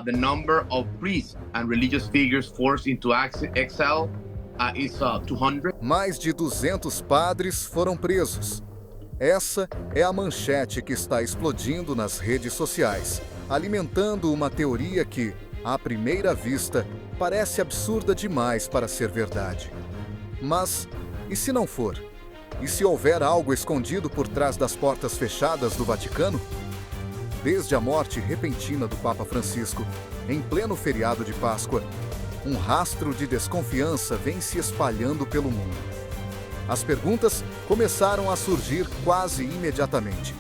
the number of priests and religious figures forced into exile is 200. Mais de 200 padres foram presos. Essa é a manchete que está explodindo nas redes sociais, alimentando uma teoria que, à primeira vista, parece absurda demais para ser verdade. Mas, e se não for? E se houver algo escondido por trás das portas fechadas do Vaticano? Desde a morte repentina do Papa Francisco, em pleno feriado de Páscoa, um rastro de desconfiança vem se espalhando pelo mundo. As perguntas começaram a surgir quase imediatamente.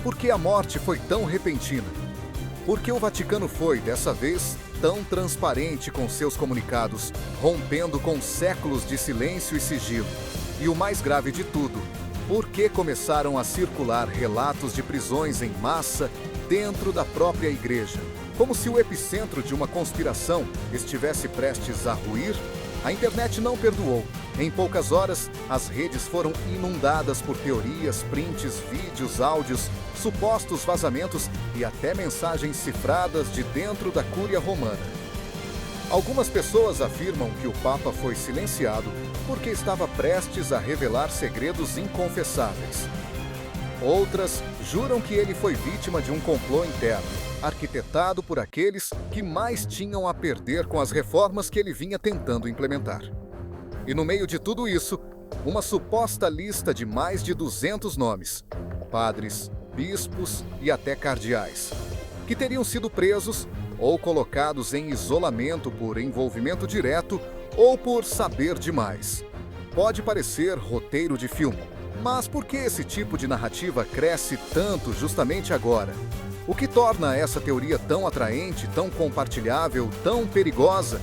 Por que a morte foi tão repentina? Por que o Vaticano foi, dessa vez, tão transparente com seus comunicados, rompendo com séculos de silêncio e sigilo? E o mais grave de tudo, por que começaram a circular relatos de prisões em massa dentro da própria igreja? Como se o epicentro de uma conspiração estivesse prestes a ruir? A internet não perdoou. Em poucas horas, as redes foram inundadas por teorias, prints, vídeos, áudios, supostos vazamentos e até mensagens cifradas de dentro da Cúria Romana. Algumas pessoas afirmam que o Papa foi silenciado porque estava prestes a revelar segredos inconfessáveis. Outras juram que ele foi vítima de um complô interno, arquitetado por aqueles que mais tinham a perder com as reformas que ele vinha tentando implementar. E no meio de tudo isso, uma suposta lista de mais de 200 nomes, padres, bispos e até cardeais, que teriam sido presos ou colocados em isolamento por envolvimento direto ou por saber demais. Pode parecer roteiro de filme, mas por que esse tipo de narrativa cresce tanto justamente agora? O que torna essa teoria tão atraente, tão compartilhável, tão perigosa?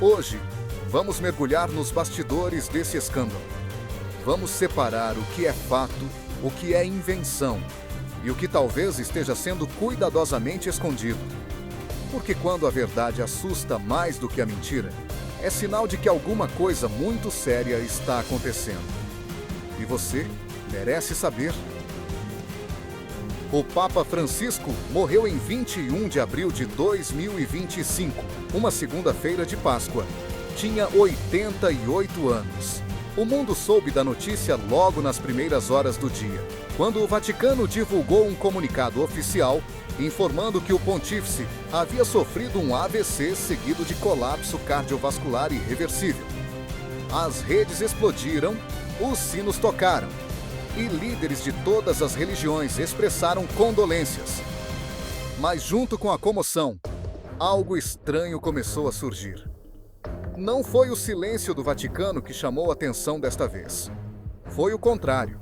Hoje, vamos mergulhar nos bastidores desse escândalo. Vamos separar o que é fato, o que é invenção e o que talvez esteja sendo cuidadosamente escondido. Porque quando a verdade assusta mais do que a mentira, é sinal de que alguma coisa muito séria está acontecendo. E você merece saber. O Papa Francisco morreu em 21 de abril de 2025, uma segunda-feira de Páscoa. Tinha 88 anos. O mundo soube da notícia logo nas primeiras horas do dia, quando o Vaticano divulgou um comunicado oficial informando que o pontífice havia sofrido um AVC seguido de colapso cardiovascular irreversível. As redes explodiram, os sinos tocaram e líderes de todas as religiões expressaram condolências. Mas junto com a comoção, algo estranho começou a surgir. Não foi o silêncio do Vaticano que chamou a atenção desta vez. Foi o contrário.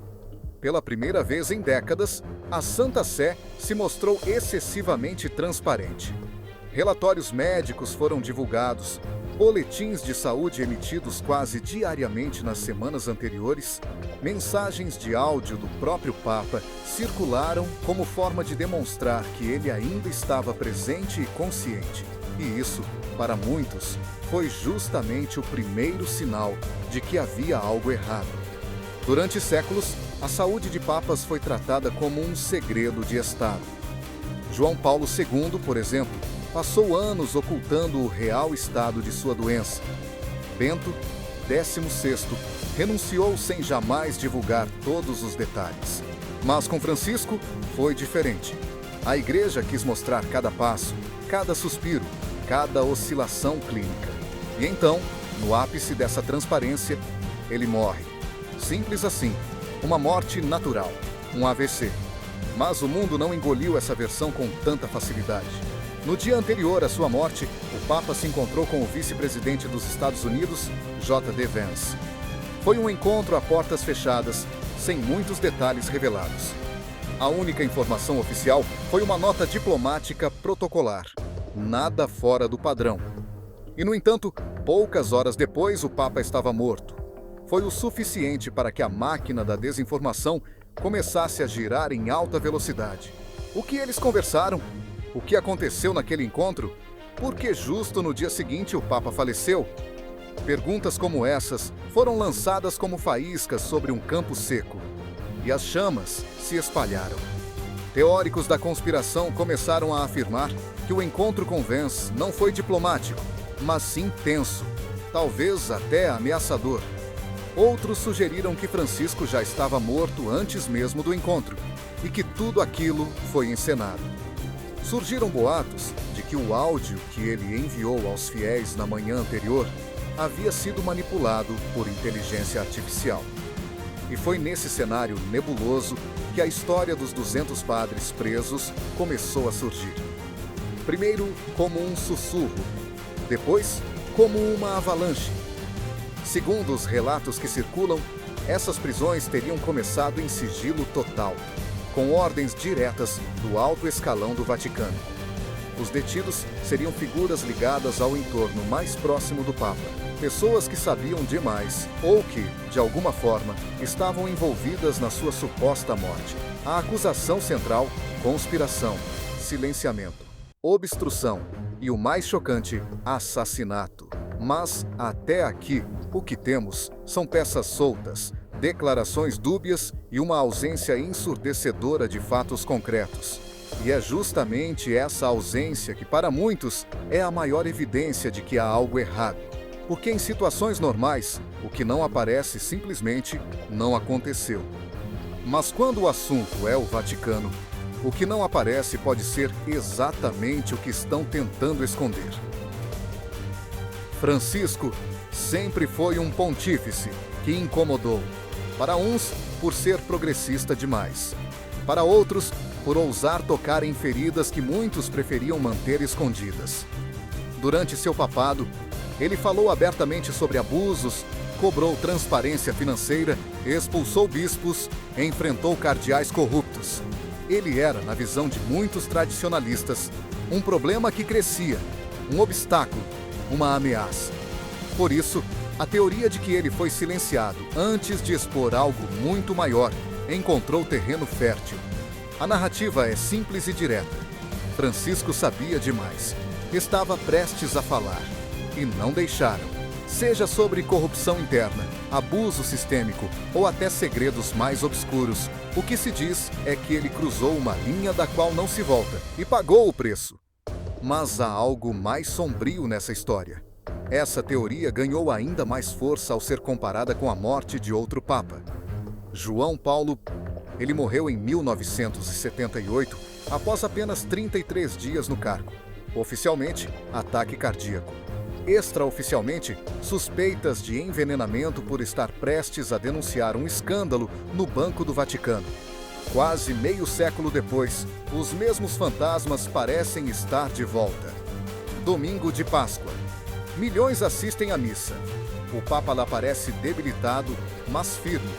Pela primeira vez em décadas, a Santa Sé se mostrou excessivamente transparente. Relatórios médicos foram divulgados, boletins de saúde emitidos quase diariamente nas semanas anteriores, mensagens de áudio do próprio Papa circularam como forma de demonstrar que ele ainda estava presente e consciente. E isso, para muitos, foi justamente o primeiro sinal de que havia algo errado. Durante séculos, a saúde de papas foi tratada como um segredo de Estado. João Paulo II, por exemplo, passou anos ocultando o real estado de sua doença. Bento, 16º, renunciou sem jamais divulgar todos os detalhes. Mas com Francisco foi diferente. A Igreja quis mostrar cada passo, cada suspiro, cada oscilação clínica. E então, no ápice dessa transparência, ele morre. Simples assim, uma morte natural, um AVC. Mas o mundo não engoliu essa versão com tanta facilidade. No dia anterior à sua morte, o Papa se encontrou com o vice-presidente dos Estados Unidos, J.D. Vance. Foi um encontro a portas fechadas, sem muitos detalhes revelados. A única informação oficial foi uma nota diplomática protocolar. Nada fora do padrão. E, no entanto, poucas horas depois, o Papa estava morto. Foi o suficiente para que a máquina da desinformação começasse a girar em alta velocidade. O que eles conversaram? O que aconteceu naquele encontro? Por que justo no dia seguinte o Papa faleceu? Perguntas como essas foram lançadas como faíscas sobre um campo seco. E as chamas se espalharam. Teóricos da conspiração começaram a afirmar que o encontro com Vance não foi diplomático, mas sim tenso, talvez até ameaçador. Outros sugeriram que Francisco já estava morto antes mesmo do encontro e que tudo aquilo foi encenado. Surgiram boatos de que o áudio que ele enviou aos fiéis na manhã anterior havia sido manipulado por inteligência artificial. E foi nesse cenário nebuloso que a história dos 200 padres presos começou a surgir. Primeiro como um sussurro, depois como uma avalanche. Segundo os relatos que circulam, essas prisões teriam começado em sigilo total, com ordens diretas do alto escalão do Vaticano. Os detidos seriam figuras ligadas ao entorno mais próximo do Papa, pessoas que sabiam demais ou que, de alguma forma, estavam envolvidas na sua suposta morte. A acusação central: conspiração, silenciamento, obstrução e, o mais chocante, assassinato. Mas, até aqui, o que temos são peças soltas, declarações dúbias e uma ausência ensurdecedora de fatos concretos. E é justamente essa ausência que, para muitos, é a maior evidência de que há algo errado. Porque em situações normais, o que não aparece simplesmente não aconteceu. Mas quando o assunto é o Vaticano, o que não aparece pode ser exatamente o que estão tentando esconder. Francisco sempre foi um pontífice que incomodou. Para uns, por ser progressista demais. Para outros, por ousar tocar em feridas que muitos preferiam manter escondidas. Durante seu papado, ele falou abertamente sobre abusos, cobrou transparência financeira, expulsou bispos, enfrentou cardeais corruptos. Ele era, na visão de muitos tradicionalistas, um problema que crescia, um obstáculo, uma ameaça. Por isso, a teoria de que ele foi silenciado antes de expor algo muito maior encontrou terreno fértil. A narrativa é simples e direta. Francisco sabia demais. Estava prestes a falar. E não deixaram. Seja sobre corrupção interna, abuso sistêmico ou até segredos mais obscuros, o que se diz é que ele cruzou uma linha da qual não se volta e pagou o preço. Mas há algo mais sombrio nessa história. Essa teoria ganhou ainda mais força ao ser comparada com a morte de outro papa. João Paulo, ele morreu em 1978, após apenas 33 dias no cargo. Oficialmente, ataque cardíaco. Extraoficialmente, suspeitas de envenenamento por estar prestes a denunciar um escândalo no Banco do Vaticano. Quase meio século depois, os mesmos fantasmas parecem estar de volta. Domingo de Páscoa. Milhões assistem à missa. O Papa lá parece debilitado, mas firme.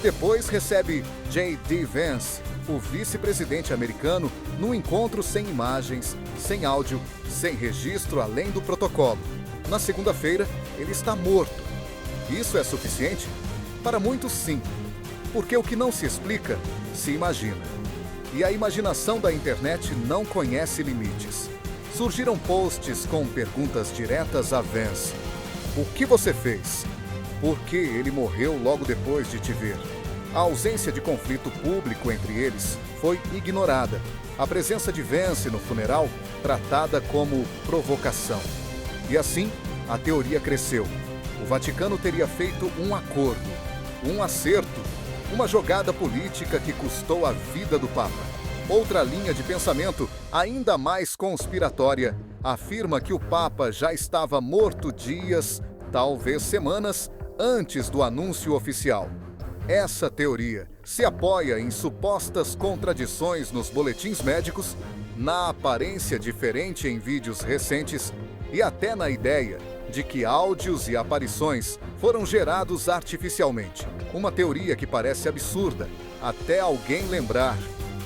Depois recebe J.D. Vance, o vice-presidente americano, num encontro sem imagens, sem áudio, sem registro além do protocolo. Na segunda-feira, ele está morto. Isso é suficiente? Para muitos, sim. Porque o que não se explica, se imagina. E a imaginação da internet não conhece limites. Surgiram posts com perguntas diretas a Vance. O que você fez? Por que ele morreu logo depois de te ver? A ausência de conflito público entre eles foi ignorada. A presença de Vance no funeral, tratada como provocação. E assim, a teoria cresceu. O Vaticano teria feito um acordo, um acerto, uma jogada política que custou a vida do Papa. Outra linha de pensamento, ainda mais conspiratória, afirma que o Papa já estava morto dias, talvez semanas, antes do anúncio oficial. Essa teoria se apoia em supostas contradições nos boletins médicos, na aparência diferente em vídeos recentes e até na ideia de que áudios e aparições foram gerados artificialmente. Uma teoria que parece absurda, até alguém lembrar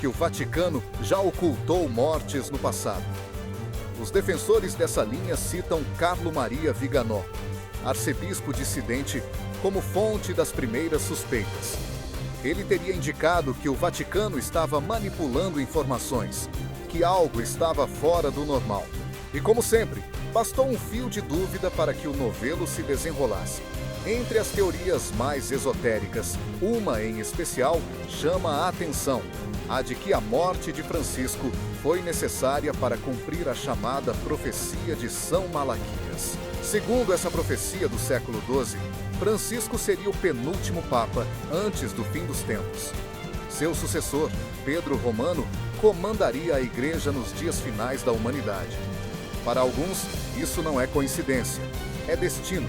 que o Vaticano já ocultou mortes no passado. Os defensores dessa linha citam Carlo Maria Viganò, arcebispo dissidente, como fonte das primeiras suspeitas. Ele teria indicado que o Vaticano estava manipulando informações, que algo estava fora do normal. E como sempre, bastou um fio de dúvida para que o novelo se desenrolasse. Entre as teorias mais esotéricas, uma em especial chama a atenção: a de que a morte de Francisco foi necessária para cumprir a chamada profecia de São Malaquias. Segundo essa profecia do século XII, Francisco seria o penúltimo papa antes do fim dos tempos. Seu sucessor, Pedro Romano, comandaria a Igreja nos dias finais da humanidade. Para alguns, isso não é coincidência, é destino.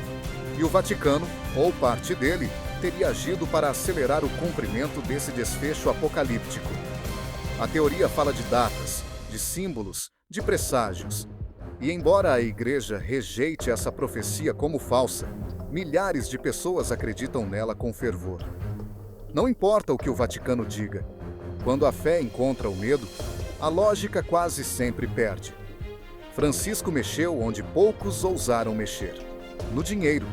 E o Vaticano, ou parte dele, teria agido para acelerar o cumprimento desse desfecho apocalíptico. A teoria fala de datas, de símbolos, de presságios. E embora a Igreja rejeite essa profecia como falsa, milhares de pessoas acreditam nela com fervor. Não importa o que o Vaticano diga, quando a fé encontra o medo, a lógica quase sempre perde. Francisco mexeu onde poucos ousaram mexer: no dinheiro.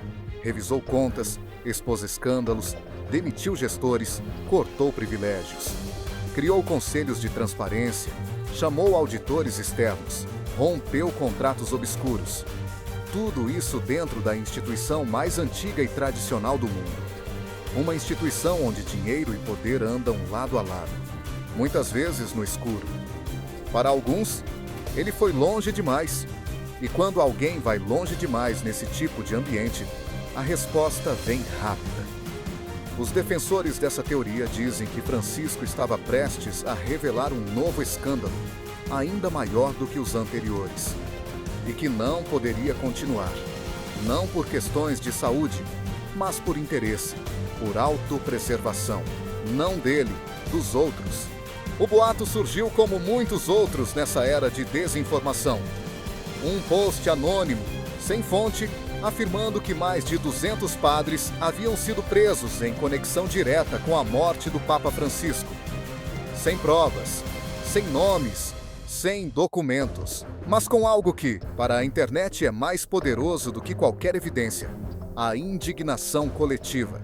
Revisou contas, expôs escândalos, demitiu gestores, cortou privilégios. Criou conselhos de transparência, chamou auditores externos, rompeu contratos obscuros. Tudo isso dentro da instituição mais antiga e tradicional do mundo. Uma instituição onde dinheiro e poder andam lado a lado, muitas vezes no escuro. Para alguns, ele foi longe demais. E quando alguém vai longe demais nesse tipo de ambiente, a resposta vem rápida. Os defensores dessa teoria dizem que Francisco estava prestes a revelar um novo escândalo, ainda maior do que os anteriores, e que não poderia continuar, não por questões de saúde, mas por interesse, por autopreservação, não dele, dos outros. O boato surgiu como muitos outros nessa era de desinformação. Um post anônimo, sem fonte, afirmando que mais de 200 padres haviam sido presos em conexão direta com a morte do Papa Francisco. Sem provas, sem nomes, sem documentos, mas com algo que, para a internet, é mais poderoso do que qualquer evidência: a indignação coletiva.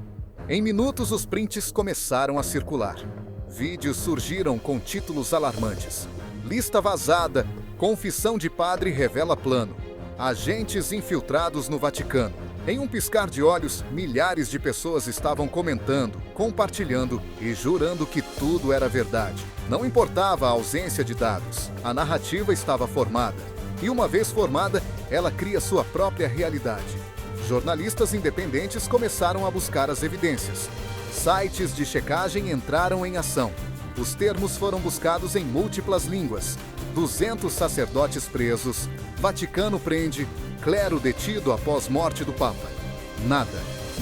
Em minutos, os prints começaram a circular. Vídeos surgiram com títulos alarmantes: lista vazada, confissão de padre revela plano, agentes infiltrados no Vaticano. Em um piscar de olhos, milhares de pessoas estavam comentando, compartilhando e jurando que tudo era verdade. Não importava a ausência de dados, a narrativa estava formada. E uma vez formada, ela cria sua própria realidade. Jornalistas independentes começaram a buscar as evidências. Sites de checagem entraram em ação. Os termos foram buscados em múltiplas línguas. 200 sacerdotes presos, Vaticano prende, clero detido após morte do Papa. Nada,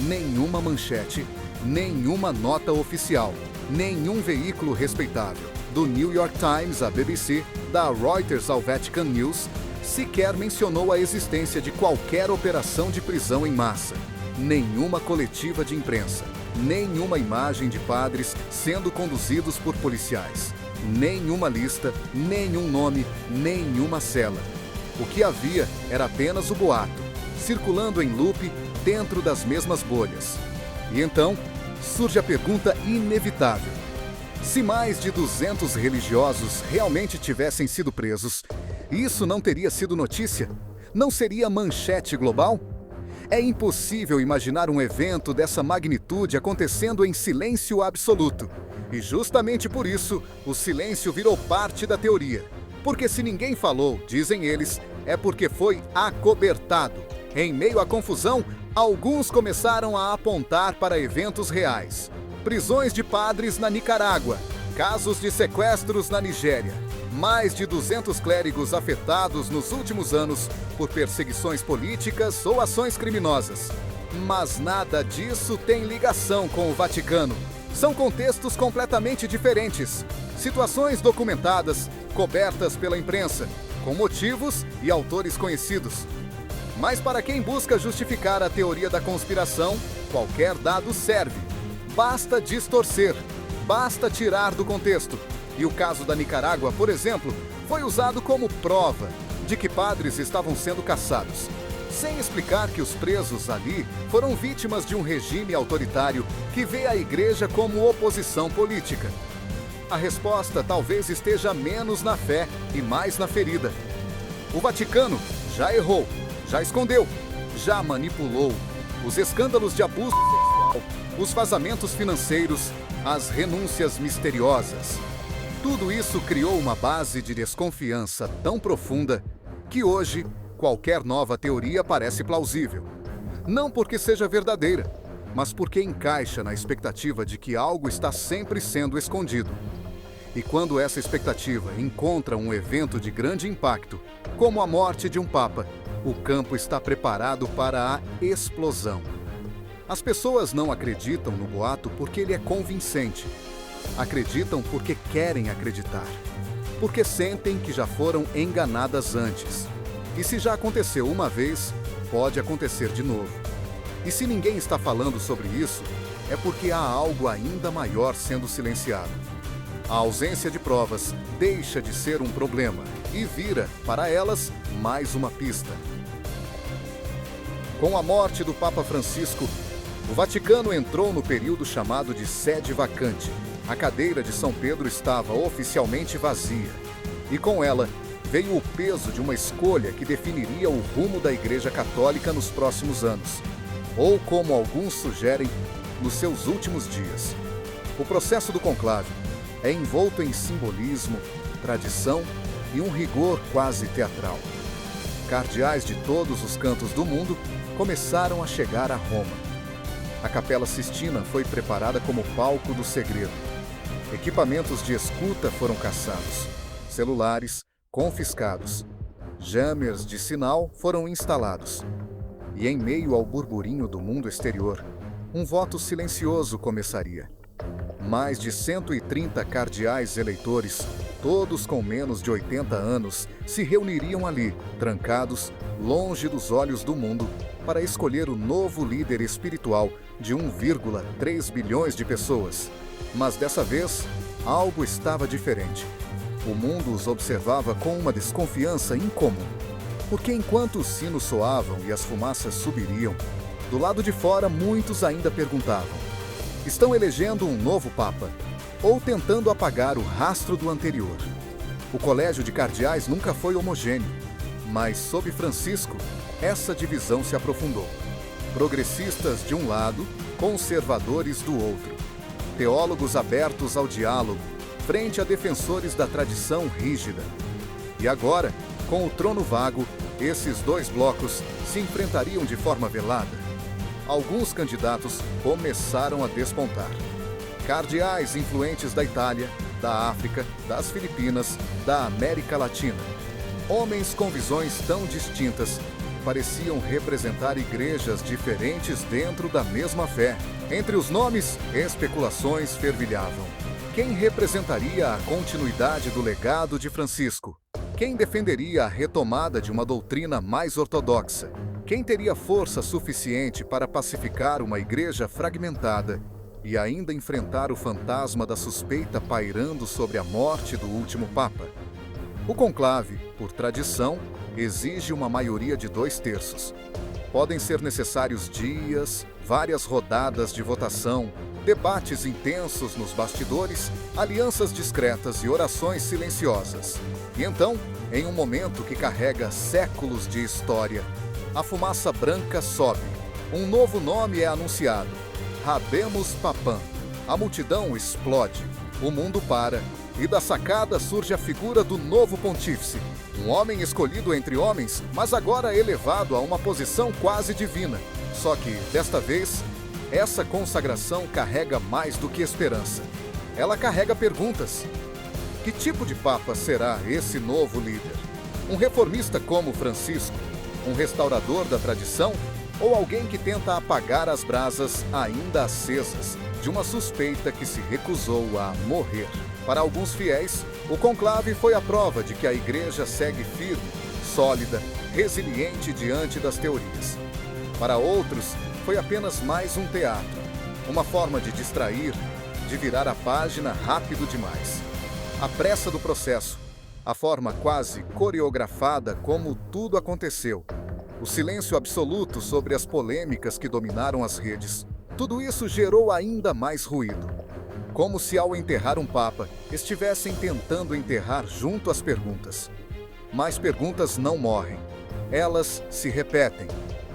nenhuma manchete, nenhuma nota oficial, nenhum veículo respeitável, do New York Times à BBC, da Reuters ao Vatican News, sequer mencionou a existência de qualquer operação de prisão em massa, nenhuma coletiva de imprensa, nenhuma imagem de padres sendo conduzidos por policiais, nenhuma lista, nenhum nome, nenhuma cela. O que havia era apenas o boato, circulando em loop dentro das mesmas bolhas. E então, surge a pergunta inevitável: se mais de 200 religiosos realmente tivessem sido presos, isso não teria sido notícia? Não seria manchete global? É impossível imaginar um evento dessa magnitude acontecendo em silêncio absoluto. E justamente por isso, o silêncio virou parte da teoria. Porque se ninguém falou, dizem eles, é porque foi acobertado. Em meio à confusão, alguns começaram a apontar para eventos reais. Prisões de padres na Nicarágua, casos de sequestros na Nigéria, mais de 200 clérigos afetados nos últimos anos por perseguições políticas ou ações criminosas. Mas nada disso tem ligação com o Vaticano. São contextos completamente diferentes. Situações documentadas, cobertas pela imprensa, com motivos e autores conhecidos. Mas para quem busca justificar a teoria da conspiração, qualquer dado serve. Basta distorcer, basta tirar do contexto. E o caso da Nicarágua, por exemplo, foi usado como prova de que padres estavam sendo caçados, sem explicar que os presos ali foram vítimas de um regime autoritário que vê a igreja como oposição política. A resposta talvez esteja menos na fé e mais na ferida. O Vaticano já errou, já escondeu, já manipulou, os escândalos de abuso sexual, os vazamentos financeiros, as renúncias misteriosas. Tudo isso criou uma base de desconfiança tão profunda que hoje qualquer nova teoria parece plausível. Não porque seja verdadeira, mas porque encaixa na expectativa de que algo está sempre sendo escondido. E quando essa expectativa encontra um evento de grande impacto, como a morte de um papa, o campo está preparado para a explosão. As pessoas não acreditam no boato porque ele é convincente. Acreditam porque querem acreditar. Porque sentem que já foram enganadas antes. E se já aconteceu uma vez, pode acontecer de novo. E se ninguém está falando sobre isso, é porque há algo ainda maior sendo silenciado. A ausência de provas deixa de ser um problema e vira, para elas, mais uma pista. Com a morte do Papa Francisco, o Vaticano entrou no período chamado de sede vacante. A cadeira de São Pedro estava oficialmente vazia. E com ela, veio o peso de uma escolha que definiria o rumo da Igreja Católica nos próximos anos. Ou, como alguns sugerem, nos seus últimos dias. O processo do conclave é envolto em simbolismo, tradição e um rigor quase teatral. Cardeais de todos os cantos do mundo começaram a chegar a Roma. A Capela Sistina foi preparada como palco do segredo. Equipamentos de escuta foram caçados, celulares confiscados, jammers de sinal foram instalados. E em meio ao burburinho do mundo exterior, um voto silencioso começaria. Mais de 130 cardeais eleitores, todos com menos de 80 anos, se reuniriam ali, trancados, longe dos olhos do mundo, para escolher o novo líder espiritual de 1,3 bilhões de pessoas. Mas dessa vez, algo estava diferente. O mundo os observava com uma desconfiança incomum. Porque enquanto os sinos soavam e as fumaças subiriam, do lado de fora muitos ainda perguntavam: estão elegendo um novo Papa ou tentando apagar o rastro do anterior? O colégio de cardeais nunca foi homogêneo, mas sob Francisco, essa divisão se aprofundou. Progressistas de um lado, conservadores do outro. Teólogos abertos ao diálogo, frente a defensores da tradição rígida. E agora, com o trono vago, esses dois blocos se enfrentariam de forma velada. Alguns candidatos começaram a despontar. Cardeais influentes da Itália, da África, das Filipinas, da América Latina. Homens com visões tão distintas pareciam representar igrejas diferentes dentro da mesma fé. Entre os nomes, especulações fervilhavam. Quem representaria a continuidade do legado de Francisco? Quem defenderia a retomada de uma doutrina mais ortodoxa? Quem teria força suficiente para pacificar uma igreja fragmentada e ainda enfrentar o fantasma da suspeita pairando sobre a morte do último Papa? O conclave, por tradição, exige uma maioria de 2/3. Podem ser necessários dias, várias rodadas de votação, debates intensos nos bastidores, alianças discretas e orações silenciosas. E então, em um momento que carrega séculos de história, a fumaça branca sobe. Um novo nome é anunciado: Habemus Papam. A multidão explode. O mundo para. E da sacada surge a figura do novo pontífice. Um homem escolhido entre homens, mas agora elevado a uma posição quase divina. Só que, desta vez, essa consagração carrega mais do que esperança. Ela carrega perguntas. Que tipo de papa será esse novo líder? Um reformista como Francisco? Um restaurador da tradição? Ou alguém que tenta apagar as brasas ainda acesas de uma suspeita que se recusou a morrer? Para alguns fiéis, o conclave foi a prova de que a igreja segue firme, sólida, resiliente diante das teorias. Para outros, foi apenas mais um teatro, uma forma de distrair, de virar a página rápido demais. A pressa do processo, a forma quase coreografada como tudo aconteceu, o silêncio absoluto sobre as polêmicas que dominaram as redes, tudo isso gerou ainda mais ruído. Como se ao enterrar um papa, estivessem tentando enterrar junto as perguntas. Mas perguntas não morrem. Elas se repetem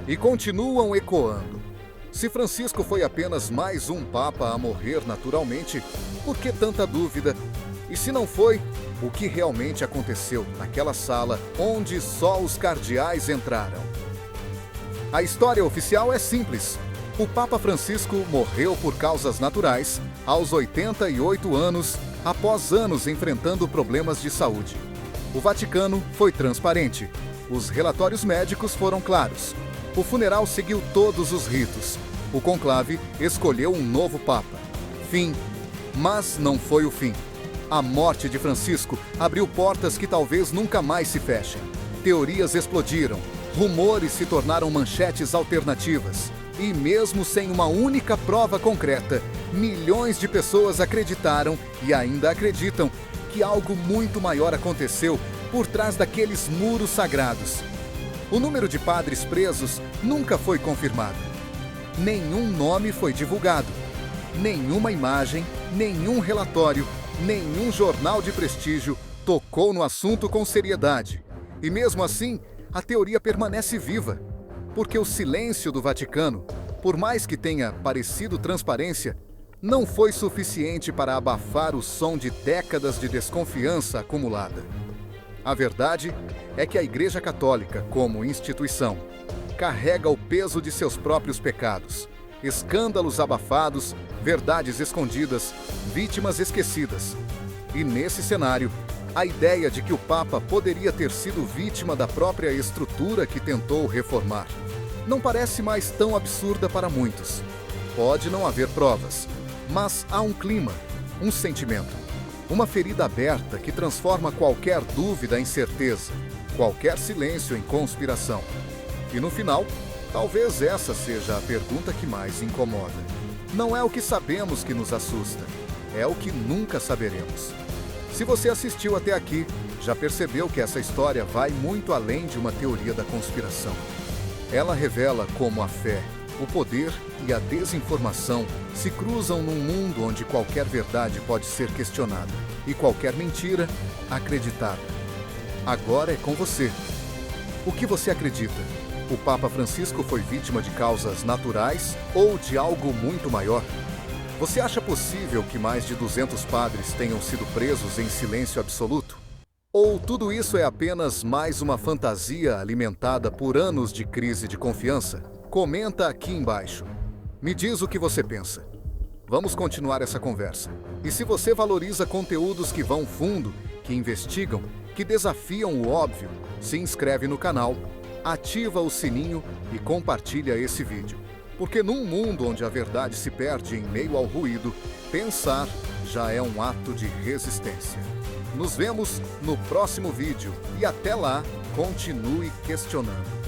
e continuam ecoando. Se Francisco foi apenas mais um papa a morrer naturalmente, por que tanta dúvida? E se não foi, o que realmente aconteceu naquela sala onde só os cardeais entraram? A história oficial é simples. O Papa Francisco morreu por causas naturais aos 88 anos, após anos enfrentando problemas de saúde. O Vaticano foi transparente. Os relatórios médicos foram claros. O funeral seguiu todos os ritos. O conclave escolheu um novo Papa. Fim. Mas não foi o fim. A morte de Francisco abriu portas que talvez nunca mais se fechem. Teorias explodiram. Rumores se tornaram manchetes alternativas. E mesmo sem uma única prova concreta, milhões de pessoas acreditaram e ainda acreditam que algo muito maior aconteceu por trás daqueles muros sagrados. O número de padres presos nunca foi confirmado. Nenhum nome foi divulgado. Nenhuma imagem, nenhum relatório, nenhum jornal de prestígio tocou no assunto com seriedade. E mesmo assim, a teoria permanece viva. Porque o silêncio do Vaticano, por mais que tenha parecido transparência, não foi suficiente para abafar o som de décadas de desconfiança acumulada. A verdade é que a Igreja Católica, como instituição, carrega o peso de seus próprios pecados, escândalos abafados, verdades escondidas, vítimas esquecidas. E nesse cenário, a ideia de que o Papa poderia ter sido vítima da própria estrutura que tentou reformar não parece mais tão absurda para muitos. Pode não haver provas, mas há um clima, um sentimento, uma ferida aberta que transforma qualquer dúvida em certeza, qualquer silêncio em conspiração. E no final, talvez essa seja a pergunta que mais incomoda. Não é o que sabemos que nos assusta, é o que nunca saberemos. Se você assistiu até aqui, já percebeu que essa história vai muito além de uma teoria da conspiração. Ela revela como a fé, o poder e a desinformação se cruzam num mundo onde qualquer verdade pode ser questionada e qualquer mentira acreditada. Agora é com você. O que você acredita? O Papa Francisco foi vítima de causas naturais ou de algo muito maior? Você acha possível que mais de 200 padres tenham sido presos em silêncio absoluto? Ou tudo isso é apenas mais uma fantasia alimentada por anos de crise de confiança? Comenta aqui embaixo. Me diz o que você pensa. Vamos continuar essa conversa. E se você valoriza conteúdos que vão fundo, que investigam, que desafiam o óbvio, se inscreve no canal, ativa o sininho e compartilha esse vídeo. Porque num mundo onde a verdade se perde em meio ao ruído, pensar já é um ato de resistência. Nos vemos no próximo vídeo e até lá, continue questionando.